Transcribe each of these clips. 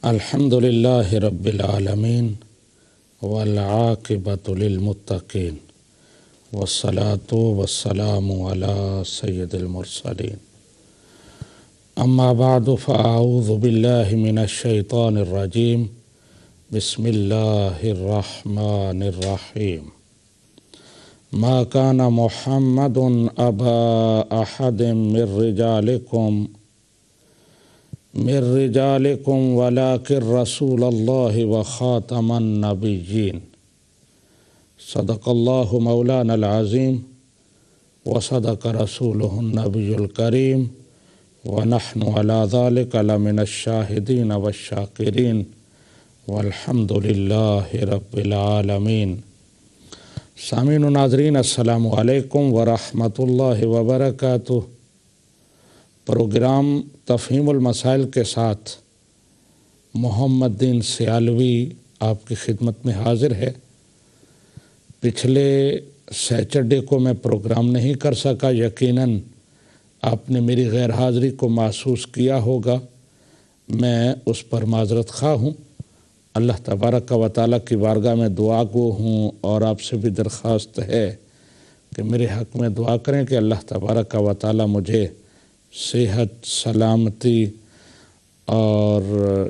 الحمد للہ رب العالمین والعاقبۃ للمتقین والصلاة والسلام علی سید المرسلین اما بعد فاعوذ باللہ من الشیطان الرجیم بسم اللہ الرحمن الرحیم ما کان محمد ابا احد من رجالکم ولکن رسول اللہ وخاتم النبیین صدق اللہ مولانا العظیم وصدق رسولہ النبی الکریم ونحن علی ذلک لمن الشاہدین والشاکرین والحمد للہ رب العالمین۔ سامعین و ناظرین السلام علیکم ورحمۃ اللہ وبرکاتہ۔ پروگرام تفہیم المسائل کے ساتھ محمد دین سیالوی آپ کی خدمت میں حاضر ہے۔ پچھلے سیچرڈے کو میں پروگرام نہیں کر سکا، یقیناً آپ نے میری غیر حاضری کو محسوس کیا ہوگا، میں اس پر معذرت خواہ ہوں۔ اللہ تبارک و تعالیٰ کی بارگاہ میں دعا گو ہوں اور آپ سے بھی درخواست ہے کہ میرے حق میں دعا کریں کہ اللہ تبارک و تعالیٰ مجھے صحت، سلامتی اور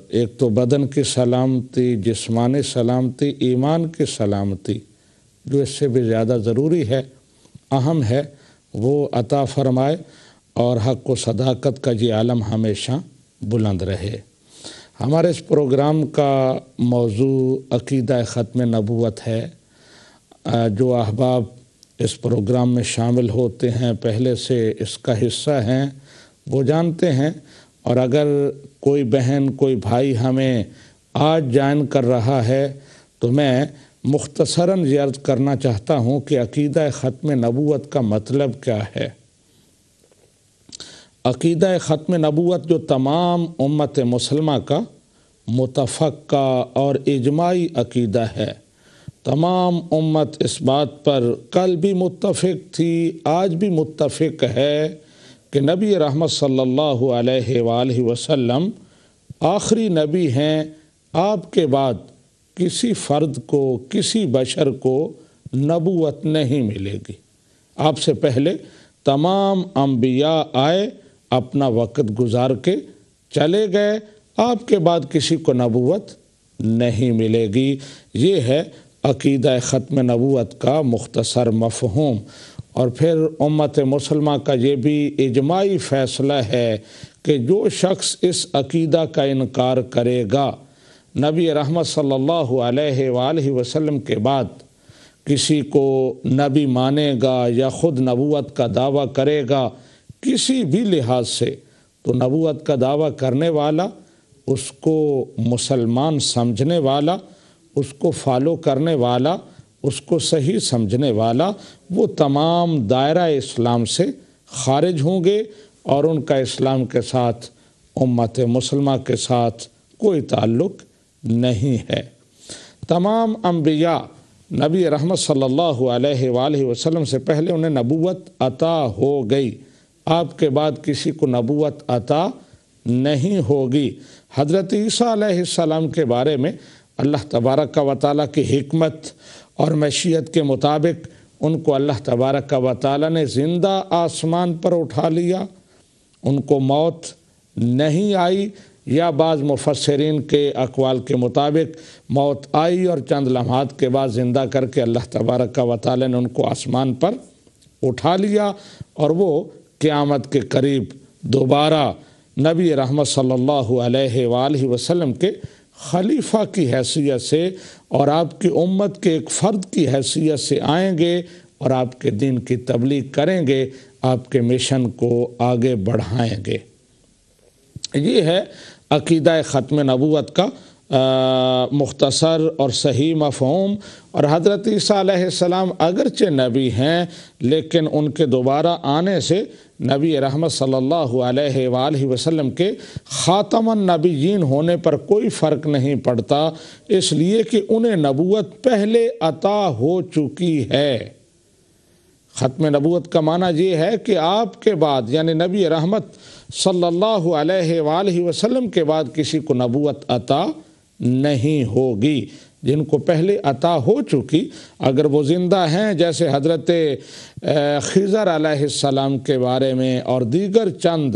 ایک تو بدن کی سلامتی، جسمانی سلامتی، ایمان کی سلامتی، جو اس سے بھی زیادہ ضروری ہے، اہم ہے، وہ عطا فرمائے اور حق و صداقت کا یہ عالم ہمیشہ بلند رہے۔ ہمارے اس پروگرام کا موضوع عقیدہ ختم نبوت ہے۔ جو احباب اس پروگرام میں شامل ہوتے ہیں، پہلے سے اس کا حصہ ہیں، وہ جانتے ہیں، اور اگر کوئی بہن، کوئی بھائی ہمیں آج جوائن کر رہا ہے تو میں مختصراً عرض کرنا چاہتا ہوں کہ عقیدہ ختم نبوت کا مطلب کیا ہے۔ عقیدہ ختم نبوت جو تمام امت مسلمہ کا متفقہ اور اجماعی عقیدہ ہے، تمام امت اس بات پر کل بھی متفق تھی، آج بھی متفق ہے کہ نبی رحمت صلی اللہ علیہ وآلہ وسلم آخری نبی ہیں۔ آپ کے بعد کسی فرد کو، کسی بشر کو نبوت نہیں ملے گی۔ آپ سے پہلے تمام انبیاء آئے، اپنا وقت گزار کے چلے گئے، آپ کے بعد کسی کو نبوت نہیں ملے گی۔ یہ ہے عقیدہ ختم نبوت کا مختصر مفہوم۔ اور پھر امت مسلمہ کا یہ بھی اجماعی فیصلہ ہے کہ جو شخص اس عقیدہ کا انکار کرے گا، نبی رحمت صلی اللہ علیہ وآلہ وسلم کے بعد کسی کو نبی مانے گا یا خود نبوت کا دعویٰ کرے گا کسی بھی لحاظ سے، تو نبوت کا دعویٰ کرنے والا، اس کو مسلمان سمجھنے والا، اس کو فالو کرنے والا، اس کو صحیح سمجھنے والا، وہ تمام دائرہ اسلام سے خارج ہوں گے اور ان کا اسلام کے ساتھ، امت مسلمہ کے ساتھ کوئی تعلق نہیں ہے۔ تمام انبیاء نبی رحمت صلی اللہ علیہ وآلہ وسلم سے پہلے انہیں نبوت عطا ہو گئی، آپ کے بعد کسی کو نبوت عطا نہیں ہوگی۔ حضرت عیسیٰ علیہ السلام کے بارے میں اللہ تبارک و تعالیٰ کی حکمت اور مشیت کے مطابق ان کو اللہ تبارک و تعالیٰ نے زندہ آسمان پر اٹھا لیا، ان کو موت نہیں آئی، یا بعض مفسرین کے اقوال کے مطابق موت آئی اور چند لمحات کے بعد زندہ کر کے اللہ تبارک و تعالیٰ نے ان کو آسمان پر اٹھا لیا، اور وہ قیامت کے قریب دوبارہ نبی رحمت صلی اللہ علیہ وآلہ وسلم کے خلیفہ کی حیثیت سے اور آپ کی امت کے ایک فرد کی حیثیت سے آئیں گے اور آپ کے دین کی تبلیغ کریں گے، آپ کے مشن کو آگے بڑھائیں گے۔ یہ ہے عقیدہ ختم نبوت کا مختصر اور صحیح مفہوم۔ اور حضرت عیسیٰ علیہ السلام اگرچہ نبی ہیں، لیکن ان کے دوبارہ آنے سے نبی رحمت صلی اللہ علیہ وآلہ وسلم کے خاتم النبیین ہونے پر کوئی فرق نہیں پڑتا، اس لیے کہ انہیں نبوت پہلے عطا ہو چکی ہے۔ ختم نبوت کا معنی یہ ہے کہ آپ کے بعد یعنی نبی رحمت صلی اللہ علیہ وآلہ وسلم کے بعد کسی کو نبوت عطا نہیں ہوگی۔ جن کو پہلے عطا ہو چکی اگر وہ زندہ ہیں، جیسے حضرت خضر علیہ السلام کے بارے میں اور دیگر چند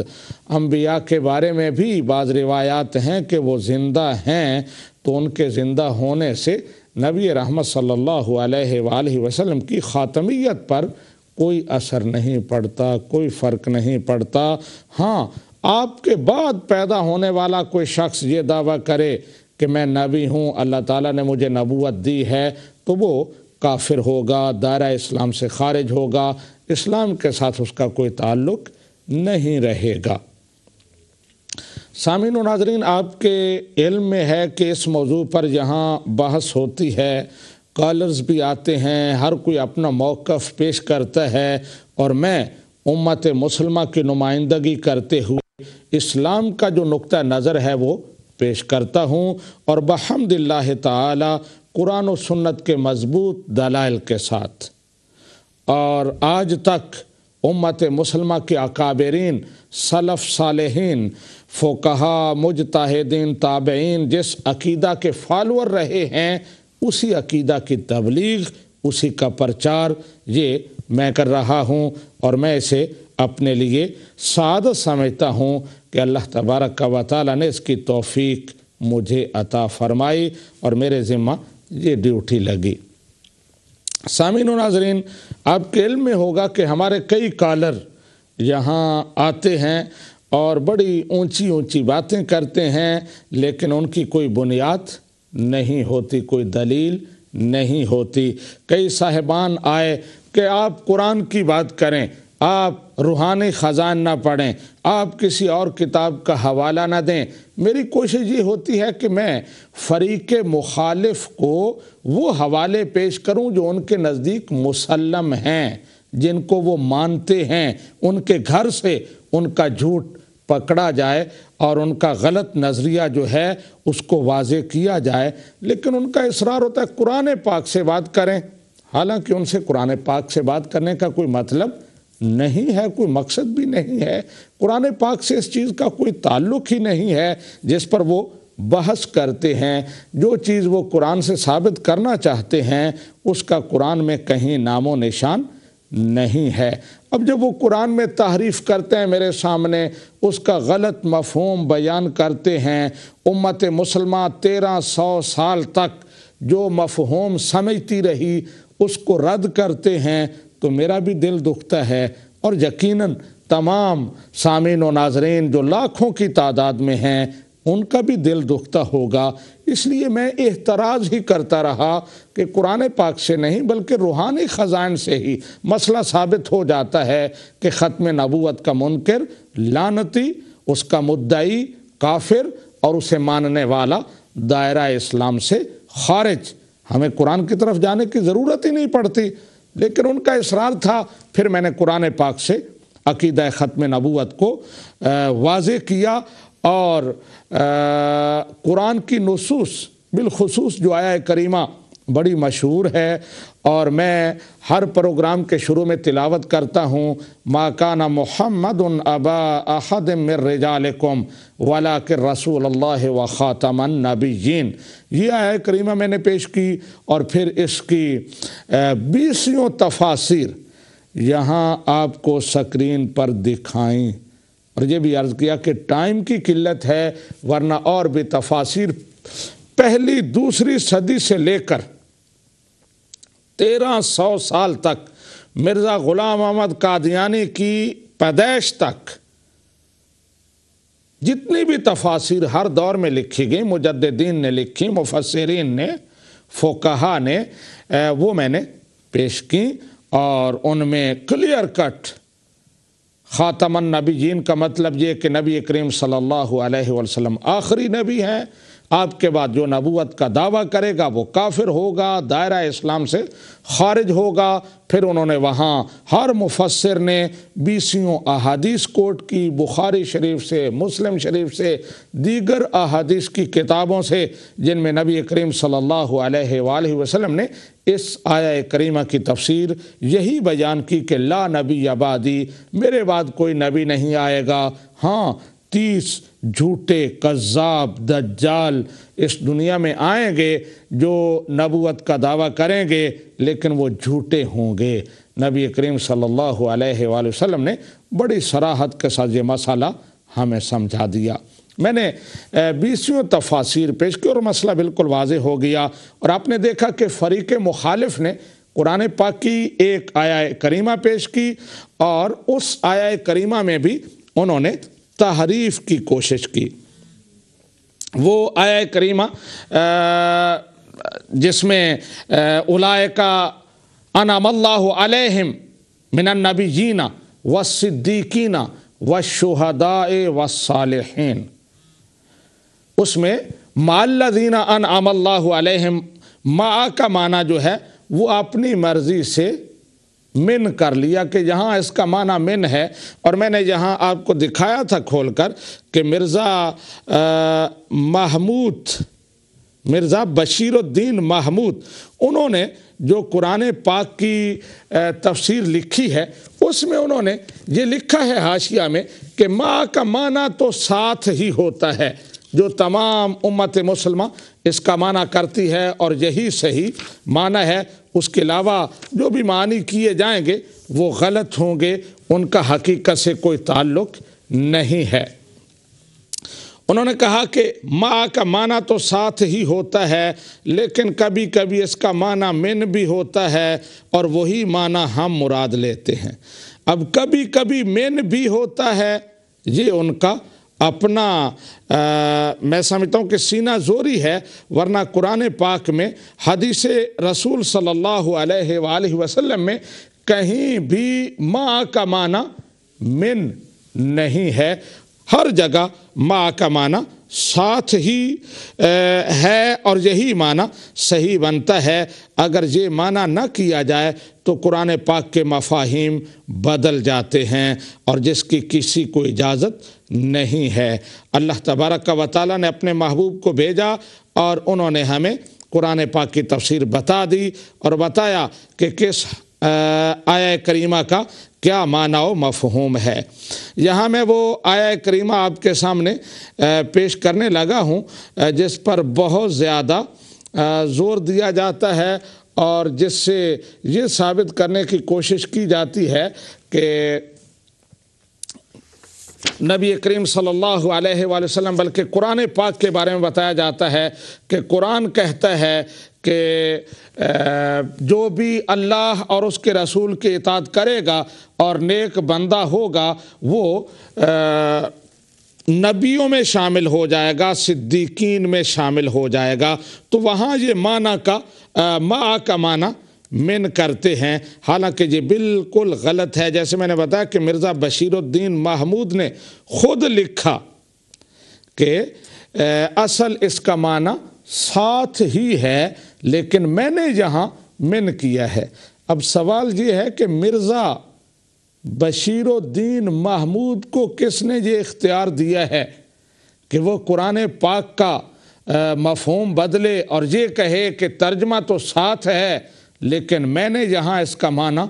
انبیاء کے بارے میں بھی بعض روایات ہیں کہ وہ زندہ ہیں، تو ان کے زندہ ہونے سے نبی رحمت صلی اللہ علیہ وآلہ وسلم کی خاتمیت پر کوئی اثر نہیں پڑتا، کوئی فرق نہیں پڑتا۔ ہاں، آپ کے بعد پیدا ہونے والا کوئی شخص یہ دعویٰ کرے کہ میں نبی ہوں، اللہ تعالیٰ نے مجھے نبوت دی ہے، تو وہ کافر ہوگا، دائرہ اسلام سے خارج ہوگا، اسلام کے ساتھ اس کا کوئی تعلق نہیں رہے گا۔ سامعین و ناظرین، آپ کے علم میں ہے کہ اس موضوع پر یہاں بحث ہوتی ہے، کالرز بھی آتے ہیں، ہر کوئی اپنا موقف پیش کرتا ہے، اور میں امت مسلمہ کی نمائندگی کرتے ہوئے اسلام کا جو نقطہ نظر ہے وہ پیش کرتا ہوں، اور بحمد اللہ تعالی قرآن و سنت کے مضبوط دلائل کے ساتھ۔ اور آج تک امت مسلمہ کے اکابرین، سلف صالحین، فقہا، مجتہدین، تابعین جس عقیدہ کے فالور رہے ہیں، اسی عقیدہ کی تبلیغ، اسی کا پرچار یہ میں کر رہا ہوں، اور میں اسے اپنے لیے سعادت سمجھتا ہوں کہ اللہ تبارک و تعالی نے اس کی توفیق مجھے عطا فرمائی اور میرے ذمہ یہ ڈیوٹی لگی۔ سامعین و ناظرین، آپ کے علم میں ہوگا کہ ہمارے کئی کالر یہاں آتے ہیں اور بڑی اونچی اونچی باتیں کرتے ہیں، لیکن ان کی کوئی بنیاد نہیں ہوتی، کوئی دلیل نہیں ہوتی۔ کئی صاحبان آئے کہ آپ قرآن کی بات کریں، آپ روحانی خزان نہ پڑھیں، آپ کسی اور کتاب کا حوالہ نہ دیں۔ میری کوشش یہ ہوتی ہے کہ میں فریق مخالف کو وہ حوالے پیش کروں جو ان کے نزدیک مسلم ہیں، جن کو وہ مانتے ہیں، ان کے گھر سے ان کا جھوٹ پکڑا جائے اور ان کا غلط نظریہ جو ہے اس کو واضح کیا جائے۔ لیکن ان کا اصرار ہوتا ہے قرآن پاک سے بات کریں، حالانکہ ان سے قرآن پاک سے بات کرنے کا کوئی مطلب نہیں ہے، کوئی مقصد بھی نہیں ہے، قرآن پاک سے اس چیز کا کوئی تعلق ہی نہیں ہے جس پر وہ بحث کرتے ہیں۔ جو چیز وہ قرآن سے ثابت کرنا چاہتے ہیں اس کا قرآن میں کہیں نام و نشان نہیں ہے۔ اب جب وہ قرآن میں تحریف کرتے ہیں میرے سامنے، اس کا غلط مفہوم بیان کرتے ہیں، امت مسلمہ 1300 سال تک جو مفہوم سمجھتی رہی اس کو رد کرتے ہیں، تو میرا بھی دل دکھتا ہے، اور یقیناً تمام سامعین و ناظرین جو لاکھوں کی تعداد میں ہیں ان کا بھی دل دکھتا ہوگا۔ اس لیے میں احتراز ہی کرتا رہا کہ قرآن پاک سے نہیں بلکہ روحانی خزائن سے ہی مسئلہ ثابت ہو جاتا ہے کہ ختم نبوت کا منکر لعنتی، اس کا مدعی کافر، اور اسے ماننے والا دائرہ اسلام سے خارج۔ ہمیں قرآن کی طرف جانے کی ضرورت ہی نہیں پڑتی، لیکن ان کا اصرار تھا۔ پھر میں نے قرآن پاک سے عقیدہ ختم نبوت کو واضح کیا، اور قرآن کی نصوص بالخصوص جو آیہ کریمہ بڑی مشہور ہے، اور میں ہر پروگرام کے شروع میں تلاوت کرتا ہوں، ما کان محمد ابا احد من رجالکم ولکن رسول اللہ و خاتم النبیین۔ یہ آیہ کریمہ میں نے پیش کی، اور پھر اس کی 20 تفاسیر یہاں آپ کو سکرین پر دکھائیں، اور یہ بھی عرض کیا کہ ٹائم کی قلت ہے، ورنہ اور بھی تفاسیر پہلی دوسری صدی سے لے کر 1300 سال تک، مرزا غلام احمد قادیانی کی پیدائش تک جتنی بھی تفاسیر ہر دور میں لکھی گئی، مجددین نے لکھی، مفسرین نے، فقہا نے، وہ میں نے پیش کی، اور ان میں کلیئر کٹ خاتم النبیین کا مطلب یہ کہ نبی کریم صلی اللہ علیہ وسلم آخری نبی ہیں، آپ کے بعد جو نبوت کا دعویٰ کرے گا وہ کافر ہوگا، دائرہ اسلام سے خارج ہوگا۔ پھر انہوں نے وہاں ہر مفسر نے 20 احادیث کوٹ کی، بخاری شریف سے، مسلم شریف سے، دیگر احادیث کی کتابوں سے، جن میں نبی کریم صلی اللہ علیہ وآلہ وسلم نے اس آیہ کریمہ کی تفسیر یہی بیان کی کہ لا نبی بعدی، میرے بعد کوئی نبی نہیں آئے گا، ہاں 30 جھوٹے کذاب دجال اس دنیا میں آئیں گے جو نبوت کا دعویٰ کریں گے لیکن وہ جھوٹے ہوں گے۔ نبی کریم صلی اللہ علیہ وآلہ وسلم نے بڑی صراحت کے ساتھ یہ مسئلہ ہمیں سمجھا دیا۔ میں نے 20 تفاسیر پیش کی اور مسئلہ بالکل واضح ہو گیا، اور آپ نے دیکھا کہ فریق مخالف نے قرآن پاک کی ایک آیہ کریمہ پیش کی اور اس آیہ کریمہ میں بھی انہوں نے تحریف کی کوشش کی۔ وہ آیہ کریمہ جس میں اولئک انعم اللہ علیہم من النبیین والصدیقین والشہداء والصالحین، اس میں مع الذین انعم اللہ علیہم، مع کا معنی جو ہے وہ اپنی مرضی سے من کر لیا کہ یہاں اس کا معنی من ہے، اور میں نے یہاں آپ کو دکھایا تھا کھول کر کہ مرزا بشیر الدین محمود انہوں نے جو قرآن پاک کی تفسیر لکھی ہے اس میں انہوں نے یہ لکھا ہے حاشیہ میں کہ ماں کا معنی تو ساتھ ہی ہوتا ہے، جو تمام امت مسلمہ اس کا معنی کرتی ہے اور یہی صحیح معنی ہے، اس کے علاوہ جو بھی معنی کیے جائیں گے وہ غلط ہوں گے، ان کا حقیقت سے کوئی تعلق نہیں ہے۔ انہوں نے کہا کہ ماں کا معنی تو ساتھ ہی ہوتا ہے لیکن کبھی کبھی اس کا معنی من بھی ہوتا ہے اور وہی معنی ہم مراد لیتے ہیں۔ اب کبھی کبھی من بھی ہوتا ہے، یہ ان کا اپنا میں سمجھتا ہوں کہ سینہ زوری ہے، ورنہ قرآن پاک میں حدیث رسول صلی اللہ علیہ وآلہ وسلم میں کہیں بھی ماں کا معنی من نہیں ہے، ہر جگہ ماں کا معنی ساتھ ہی ہے اور یہی معنی صحیح بنتا ہے۔ اگر یہ معنی نہ کیا جائے تو قرآن پاک کے مفاہیم بدل جاتے ہیں اور جس کی کسی کو اجازت نہیں ہے۔ اللہ تبارک و تعالیٰ نے اپنے محبوب کو بھیجا اور انہوں نے ہمیں قرآن پاک کی تفسیر بتا دی اور بتایا کہ کس آیہ کریمہ کا کیا معنی و مفہوم ہے۔ یہاں میں وہ آیہ کریمہ آپ کے سامنے پیش کرنے لگا ہوں جس پر بہت زیادہ زور دیا جاتا ہے اور جس سے یہ ثابت کرنے کی کوشش کی جاتی ہے کہ نبی کریم صلی اللہ علیہ وآلہ وسلم بلکہ قرآن پاک کے بارے میں بتایا جاتا ہے کہ قرآن کہتا ہے کہ جو بھی اللہ اور اس کے رسول کی اطاعت کرے گا اور نیک بندہ ہوگا وہ نبیوں میں شامل ہو جائے گا، صدیقین میں شامل ہو جائے گا۔ تو وہاں یہ معنی کا مع کا معنی من کرتے ہیں، حالانکہ یہ بالکل غلط ہے۔ جیسے میں نے بتایا کہ مرزا بشیر الدین محمود نے خود لکھا کہ اصل اس کا معنی ساتھ ہی ہے لیکن میں نے یہاں من کیا ہے۔ اب سوال یہ ہے کہ مرزا بشیر الدین محمود کو کس نے یہ اختیار دیا ہے کہ وہ قرآن پاک کا مفہوم بدلے اور یہ کہے کہ ترجمہ تو ساتھ ہے لیکن میں نے یہاں اس کا معنی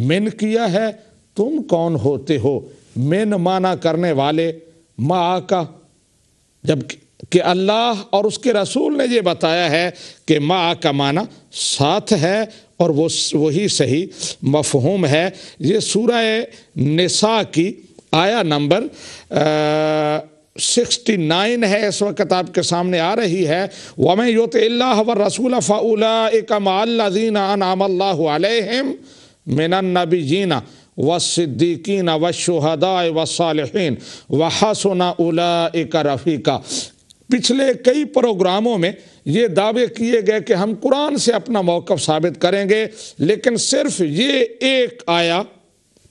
من کیا ہے؟ تم کون ہوتے ہو من معنی کرنے والے مع کا، جب کہ اللہ اور اس کے رسول نے یہ بتایا ہے کہ مع کا معنی ساتھ ہے اور وہی صحیح مفہوم ہے۔ یہ سورہ نساء کی آیہ نمبر 69 ہے، اس وقت آپ کے سامنے آ رہی ہے۔ وَمَن يُطِعِ اللَّهَ وَالرَّسُولَ فَأُولَٰئِكَ مَعَ الَّذِينَ أَنْعَمَ اللَّهُ عَلَيْهِمْ مِنَ النَّبِيِّينَ وَالصِّدِّيقِينَ وَالشُّهَدَاءِ وَالصَّالِحِينَ وَحَسُنَ أُولَٰئِكَ رَفِيقًا۔ پچھلے کئی پروگراموں میں یہ دعوے کیے گئے کہ ہم قرآن سے اپنا موقف ثابت کریں گے، لیکن صرف یہ ایک آیہ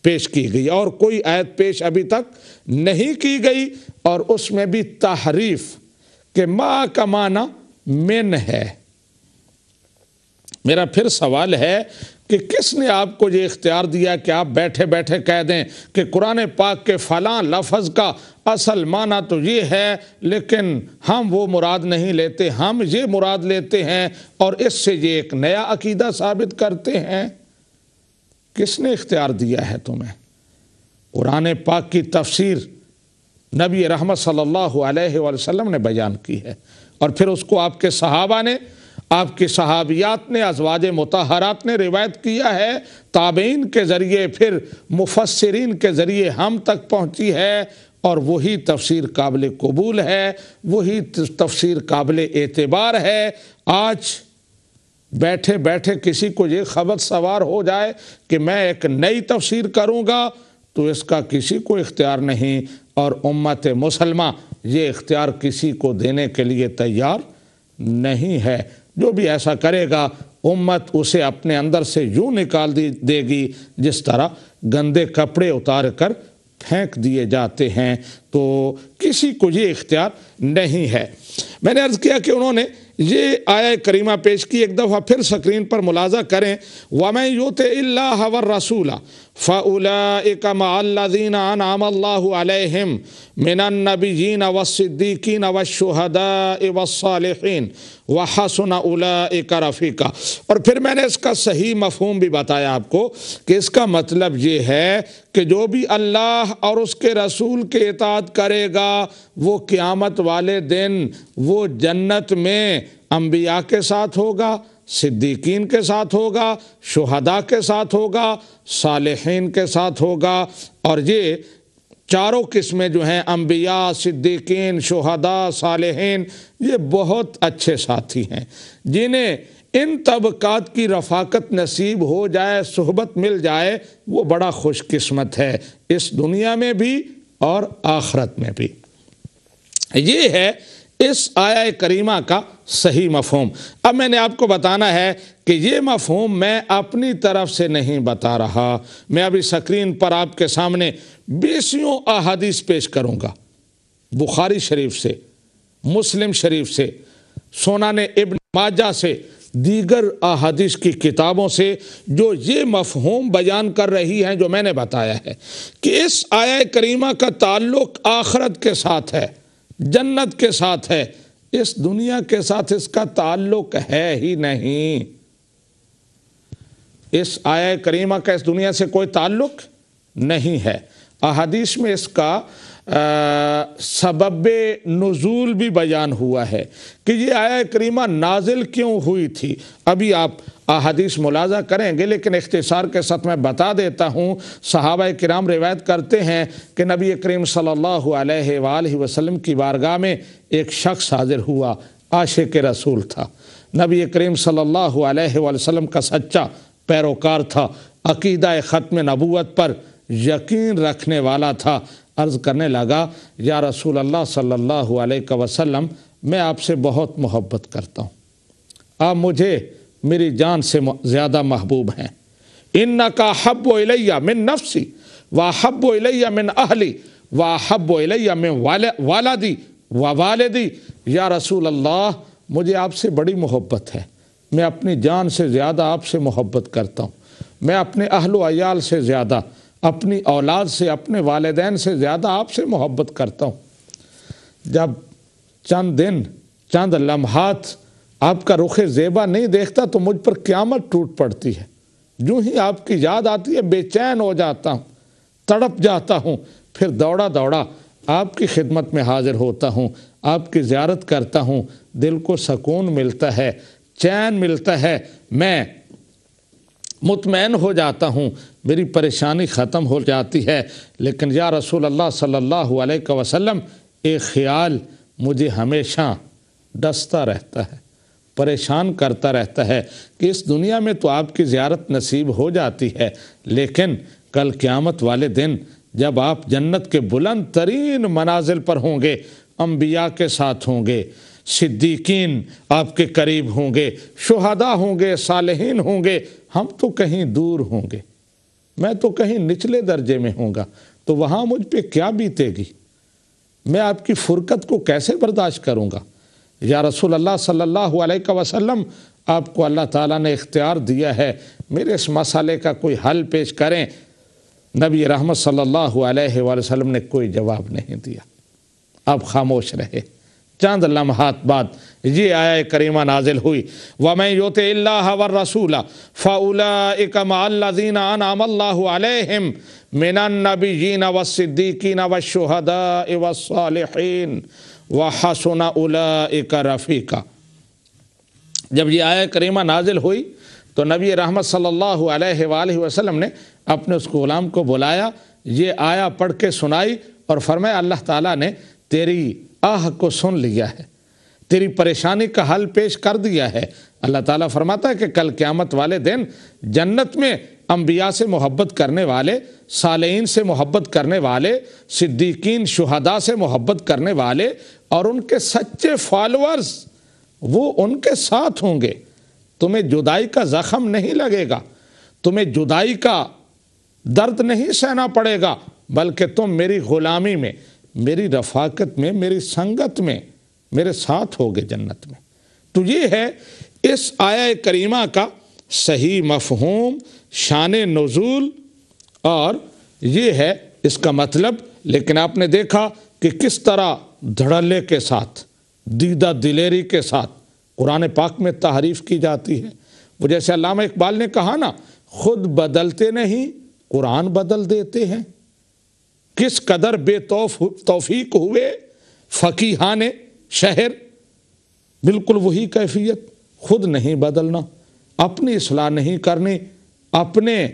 پیش کی گئی اور کوئی آیت پیش ابھی تک نہیں کی گئی، اور اس میں بھی تحریف کہ مع کا معنی من ہے۔ میرا پھر سوال ہے کہ کس نے آپ کو یہ اختیار دیا کہ آپ بیٹھے بیٹھے کہہ دیں کہ قرآن پاک کے فلاں لفظ کا اصل معنی تو یہ ہے لیکن ہم وہ مراد نہیں لیتے، ہم یہ مراد لیتے ہیں اور اس سے یہ ایک نیا عقیدہ ثابت کرتے ہیں؟ کس نے اختیار دیا ہے تمہیں؟ قرآن پاک کی تفسیر نبی رحمت صلی اللہ علیہ وسلم نے بیان کی ہے، اور پھر اس کو آپ کے صحابہ نے، آپ کی صحابیات نے، ازواج مطہرات نے روایت کیا ہے، تابعین کے ذریعے، پھر مفسرین کے ذریعے ہم تک پہنچی ہے، اور وہی تفسیر قابل قبول ہے، وہی تفسیر قابل اعتبار ہے۔ آج بیٹھے بیٹھے کسی کو یہ خبر سوار ہو جائے کہ میں ایک نئی تفسیر کروں گا تو اس کا کسی کو اختیار نہیں، اور امت مسلمہ یہ اختیار کسی کو دینے کے لیے تیار نہیں ہے۔ جو بھی ایسا کرے گا امت اسے اپنے اندر سے یوں نکال دے گی جس طرح گندے کپڑے اتار کر پھینک دیے جاتے ہیں۔ تو کسی کو یہ اختیار نہیں ہے۔ میں نے عرض کیا کہ انہوں نے یہ آیہ کریمہ پیش کی، ایک دفعہ پھر سکرین پر ملاحظہ کریں، وَمَن يُطِعِ اللَّهَ وَالرَّسُولَ فَأُولَٰئِكَ مَعَ الَّذِينَ أَنْعَمَ اللَّهُ عَلَيْهِمْ مِنَ النَّبِيِّينَ وَالصِّدِّيقِينَ وَالشُّهَدَاءِ وَالصَّالِحِينَ وَحَسُنَ أُولَٰئِكَ رَفِيقًا۔ اور پھر میں نے اس کا صحیح مفہوم بھی بتایا آپ کو کہ اس کا مطلب یہ ہے کہ جو بھی اللہ اور اس کے رسول کے اطاعت کرے گا وہ قیامت والے دن وہ جنت میں انبیاء کے ساتھ ہوگا، صدیقین کے ساتھ ہوگا، شہداء کے ساتھ ہوگا، صالحین کے ساتھ ہوگا۔ اور یہ چاروں قسمیں جو ہیں، انبیاء، صدیقین، شہداء، صالحین، یہ بہت اچھے ساتھی ہیں۔ جنہیں ان طبقات کی رفاقت نصیب ہو جائے، صحبت مل جائے، وہ بڑا خوش قسمت ہے، اس دنیا میں بھی اور آخرت میں بھی۔ یہ ہے اس آیہ کریمہ کا صحیح مفہوم۔ اب میں نے آپ کو بتانا ہے کہ یہ مفہوم میں اپنی طرف سے نہیں بتا رہا، میں ابھی سکرین پر آپ کے سامنے 20 احادیث پیش کروں گا، بخاری شریف سے، مسلم شریف سے، سنن ابن ماجہ سے، دیگر احادیث کی کتابوں سے، جو یہ مفہوم بیان کر رہی ہیں جو میں نے بتایا ہے کہ اس آیہ کریمہ کا تعلق آخرت کے ساتھ ہے، جنت کے ساتھ ہے، اس دنیا کے ساتھ اس کا تعلق ہے ہی نہیں۔ اس آیہ کریمہ کا اس دنیا سے کوئی تعلق نہیں ہے۔ احادیث میں اس کا سبب نزول بھی بیان ہوا ہے کہ یہ آیہ کریمہ نازل کیوں ہوئی تھی۔ ابھی آپ احادیث ملاحظہ کریں گے، لیکن اختصار کے ساتھ میں بتا دیتا ہوں۔ صحابہ کرام روایت کرتے ہیں کہ نبی کریم صلی اللہ علیہ وآلہ وسلم کی بارگاہ میں ایک شخص حاضر ہوا، عاشق رسول تھا، نبی کریم صلی اللہ علیہ وآلہ وسلم کا سچا پیروکار تھا، عقیدہ ختم نبوت پر یقین رکھنے والا تھا۔ عرض کرنے لگا، یا رسول اللہ صلی اللہ علیہ وسلم، میں آپ سے بہت محبت کرتا ہوں، آپ مجھے میری جان سے زیادہ محبوب ہیں۔ اِنَّكَ أَحَبُّ إِلَيَّ مِن نَفْسِي وَأَحَبُّ إِلَيَّ مِنْ أَهْلِي وَأَحَبُّ إِلَيَّ مِنْ وَالَدِي وَوَالِدِي۔ یا رسول اللہ، مجھے آپ سے بڑی محبت ہے، میں اپنی جان سے زیادہ آپ سے محبت کرتا ہوں، میں اپنے اہل و عیال سے زیادہ، اپنی اولاد سے، اپنے والدین سے زیادہ آپ سے محبت کرتا ہوں۔ جب چند دن، چند لمحات آپ کا رخ زیبا نہیں دیکھتا تو مجھ پر قیامت ٹوٹ پڑتی ہے، جو ہی آپ کی یاد آتی ہے بے چین ہو جاتا ہوں، تڑپ جاتا ہوں، پھر دوڑا دوڑا آپ کی خدمت میں حاضر ہوتا ہوں، آپ کی زیارت کرتا ہوں، دل کو سکون ملتا ہے، چین ملتا ہے، میں مطمئن ہو جاتا ہوں، میری پریشانی ختم ہو جاتی ہے۔ لیکن یا رسول اللہ صلی اللہ علیہ وسلم، ایک خیال مجھے ہمیشہ ڈستا رہتا ہے، پریشان کرتا رہتا ہے کہ اس دنیا میں تو آپ کی زیارت نصیب ہو جاتی ہے، لیکن کل قیامت والے دن جب آپ جنت کے بلند ترین منازل پر ہوں گے، انبیاء کے ساتھ ہوں گے، صدیقین آپ کے قریب ہوں گے، شہداء ہوں گے، صالحین ہوں گے، ہم تو کہیں دور ہوں گے، میں تو کہیں نچلے درجے میں ہوں گا، تو وہاں مجھ پہ کیا بیتے گی؟ میں آپ کی فرقت کو کیسے برداشت کروں گا؟ یا رسول اللہ صلی اللہ علیہ وسلم، آپ کو اللہ تعالیٰ نے اختیار دیا ہے، میرے اس مسئلے کا کوئی حل پیش کریں۔ نبی رحمت صلی اللہ علیہ وآلہ وسلم نے کوئی جواب نہیں دیا، آپ خاموش رہے۔ چند لمحات بعد یہ آیہ کریمہ نازل ہوئی، وَمَن يُطِعِ اللَّهَ وَالرَّسُولَ فَأُولَٰئِكَ مَعَ الَّذِينَ أَنْعَمَ اللَّهُ عَلَيْهِمْ مِنَ النَّبِيِّينَ وَالصِّدِّيقِينَ وَالشُّهَدَاءِ وَالصَّالِحِينَ وَحَسُنَ أُولَٰئِكَ رَفِيقًا۔ جب یہ آیہ کریمہ نازل ہوئی تو نبی رحمت صلی اللہ علیہ وآلہ وسلم نے اپنے اس غلام کو بلایا، یہ آیہ پڑھ کے سنائی اور فرمایا اللہ تعالیٰ نے تیری آہ کو سن لیا ہے، تیری پریشانی کا حل پیش کر دیا ہے۔ اللہ تعالیٰ فرماتا ہے کہ کل قیامت والے دن جنت میں انبیاء سے محبت کرنے والے، صالحین سے محبت کرنے والے، صدیقین شہداء سے محبت کرنے والے اور ان کے سچے فالورز وہ ان کے ساتھ ہوں گے۔ تمہیں جدائی کا زخم نہیں لگے گا، تمہیں جدائی کا درد نہیں سہنا پڑے گا، بلکہ تم میری غلامی میں، میری رفاقت میں، میری سنگت میں میرے ساتھ ہوگے جنت میں۔ تو یہ ہے اس آیہ کریمہ کا صحیح مفہوم، شان نزول، اور یہ ہے اس کا مطلب۔ لیکن آپ نے دیکھا کہ کس طرح دھڑلے کے ساتھ، دیدہ دلیری کے ساتھ قرآن پاک میں تحریف کی جاتی ہے۔ وہ جیسے علامہ اقبال نے کہا نا، خود بدلتے نہیں قرآن بدل دیتے ہیں۔ کس قدر بے توفیق ہوئے فقیہان شہر، بالکل وہی کیفیت، خود نہیں بدلنا، اپنی اصلاح نہیں کرنی، اپنے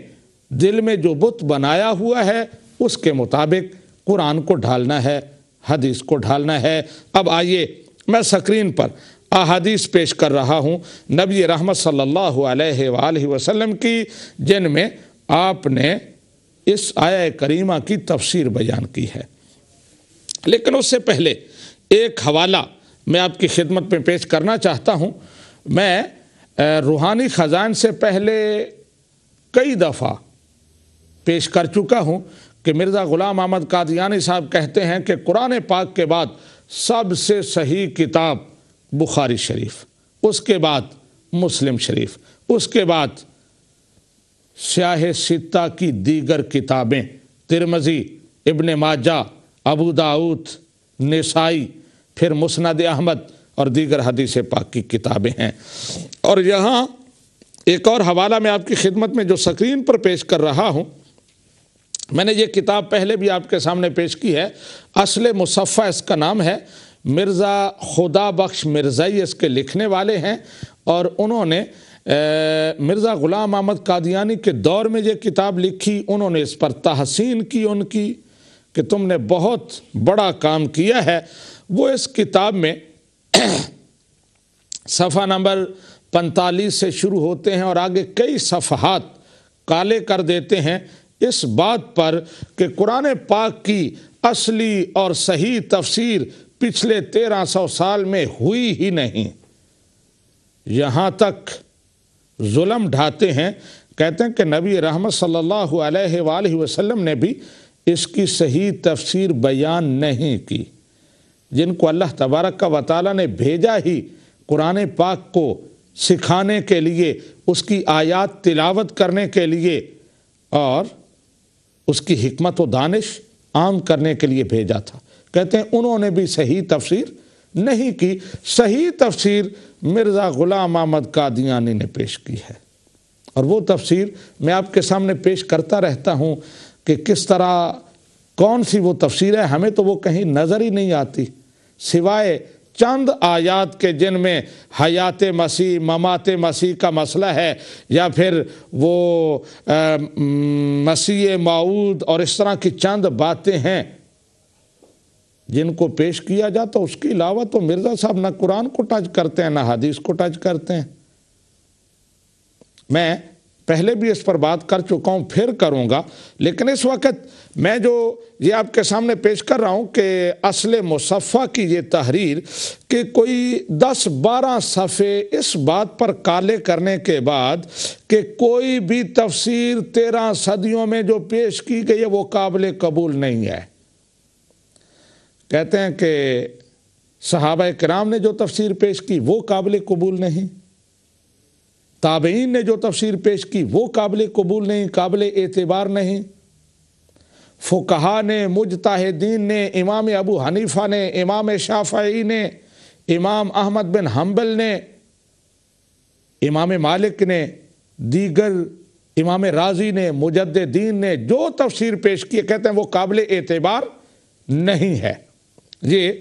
دل میں جو بت بنایا ہوا ہے اس کے مطابق قرآن کو ڈھالنا ہے، حدیث کو ڈھالنا ہے۔ اب آئیے میں سکرین پر احادیث پیش کر رہا ہوں نبی رحمت صلی اللہ علیہ وآلہ وسلم کی، جن میں آپ نے اس آیہ کریمہ کی تفسیر بیان کی ہے۔ لیکن اس سے پہلے ایک حوالہ میں آپ کی خدمت میں پیش کرنا چاہتا ہوں۔ میں روحانی خزان سے پہلے کئی دفعہ پیش کر چکا ہوں کہ مرزا غلام احمد قادیانی صاحب کہتے ہیں کہ قرآن پاک کے بعد سب سے صحیح کتاب بخاری شریف، اس کے بعد مسلم شریف، اس کے بعد سیاہ ستہ کی دیگر کتابیں، ترمذی، ابن ماجہ، ابو داؤد، نسائی، پھر مسند احمد اور دیگر حدیث پاک کی کتابیں ہیں۔ اور یہاں ایک اور حوالہ میں آپ کی خدمت میں جو سکرین پر پیش کر رہا ہوں، میں نے یہ کتاب پہلے بھی آپ کے سامنے پیش کی ہے، اصل مصفح اس کا نام ہے، مرزا خدا بخش مرزائی اس کے لکھنے والے ہیں، اور انہوں نے مرزا غلام احمد قادیانی کے دور میں یہ کتاب لکھی۔ انہوں نے اس پر تحسین کی ان کی کہ تم نے بہت بڑا کام کیا ہے۔ وہ اس کتاب میں صفحہ نمبر 45 سے شروع ہوتے ہیں اور آگے کئی صفحات کالے کر دیتے ہیں اس بات پر کہ قرآن پاک کی اصلی اور صحیح تفسیر پچھلے 1300 سال میں ہوئی ہی نہیں۔ یہاں تک ظلم ڈھاتے ہیں، کہتے ہیں کہ نبی رحمت صلی اللہ علیہ وآلہ وسلم نے بھی اس کی صحیح تفسیر بیان نہیں کی۔ جن کو اللہ تبارک و تعالیٰ نے بھیجا ہی قرآن پاک کو سکھانے کے لیے، اس کی آیات تلاوت کرنے کے لیے اور اس کی حکمت و دانش عام کرنے کے لیے بھیجا تھا، کہتے ہیں انہوں نے بھی صحیح تفسیر نہیں کی۔ صحیح تفسیر مرزا غلام احمد قادیانی نے پیش کی ہے، اور وہ تفسیر میں آپ کے سامنے پیش کرتا رہتا ہوں کہ کس طرح، کون سی وہ تفسیر ہے، ہمیں تو وہ کہیں نظر ہی نہیں آتی سوائے چند آیات کے جن میں حیات مسیح، ممات مسیح کا مسئلہ ہے، یا پھر وہ مسیح موعود اور اس طرح کی چند باتیں ہیں جن کو پیش کیا جاتا۔ اس کے علاوہ تو مرزا صاحب نہ قرآن کو ٹچ کرتے ہیں نہ حدیث کو ٹچ کرتے ہیں۔ میں پہلے بھی اس پر بات کر چکا ہوں، پھر کروں گا، لیکن اس وقت میں جو یہ آپ کے سامنے پیش کر رہا ہوں کہ اصل مصفح کی یہ تحریر کہ کوئی 10-12 صفحے اس بات پر کالے کرنے کے بعد کہ کوئی بھی تفسیر 13 صدیوں میں جو پیش کی گئی ہے وہ قابل قبول نہیں ہے۔ کہتے ہیں کہ صحابہ کرام نے جو تفسیر پیش کی وہ قابل قبول نہیں، تابعین نے جو تفسیر پیش کی وہ قابل قبول نہیں، قابل اعتبار نہیں، فقہا نے، مجتہدین نے، امام ابو حنیفہ نے، امام شافعی نے، امام احمد بن حنبل نے، امام مالک نے، دیگر امام رازی نے، مجددین نے جو تفسیر پیش کی کہتے ہیں وہ قابل اعتبار نہیں ہے۔ یہ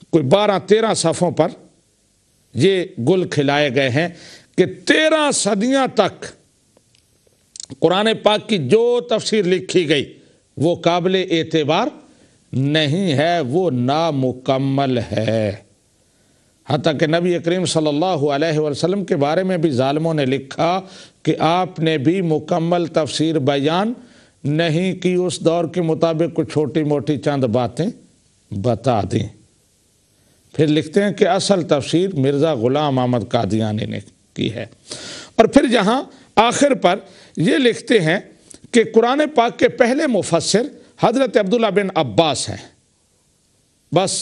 کوئی 12-13 صفحوں پر یہ گل کھلائے گئے ہیں کہ 13 صدیاں تک قرآن پاک کی جو تفسیر لکھی گئی وہ قابل اعتبار نہیں ہے، وہ نامکمل ہے۔ حتیٰ کہ نبی کریم صلی اللہ علیہ وسلم کے بارے میں بھی ظالموں نے لکھا کہ آپ نے بھی مکمل تفسیر بیان نہیں کی، اس دور کے مطابق کچھ چھوٹی موٹی چند باتیں بتا دیں۔ پھر لکھتے ہیں کہ اصل تفسیر مرزا غلام احمد قادیانی نے کی ہے۔ اور پھر جہاں آخر پر یہ لکھتے ہیں کہ قرآن پاک کے پہلے مفسر حضرت عبداللہ بن عباس ہیں، بس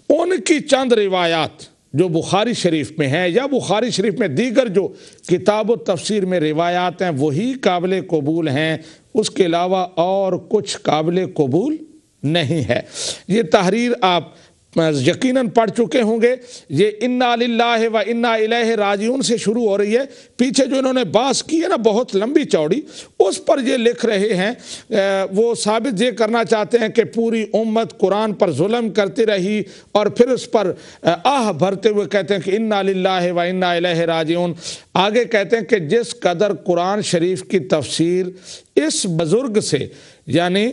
ان کی چند روایات جو بخاری شریف میں ہیں یا بخاری شریف میں دیگر جو کتاب و تفسیر میں روایات ہیں وہی قابل قبول ہیں، اس کے علاوہ اور کچھ قابل قبول نہیں ہے۔ یہ تحریر آپ یقیناً پڑھ چکے ہوں گے، یہ انا للہ و انا الیہ راجعون سے شروع ہو رہی ہے۔ پیچھے جو انہوں نے بحث کی ہے نا بہت لمبی چوڑی، اس پر یہ لکھ رہے ہیں، وہ ثابت یہ کرنا چاہتے ہیں کہ پوری امت قرآن پر ظلم کرتی رہی اور پھر اس پر آہ بھرتے ہوئے کہتے ہیں کہ انا للہ و انا الیہ راجعون۔ آگے کہتے ہیں کہ جس قدر قرآن شریف کی تفسیر اس بزرگ سے یعنی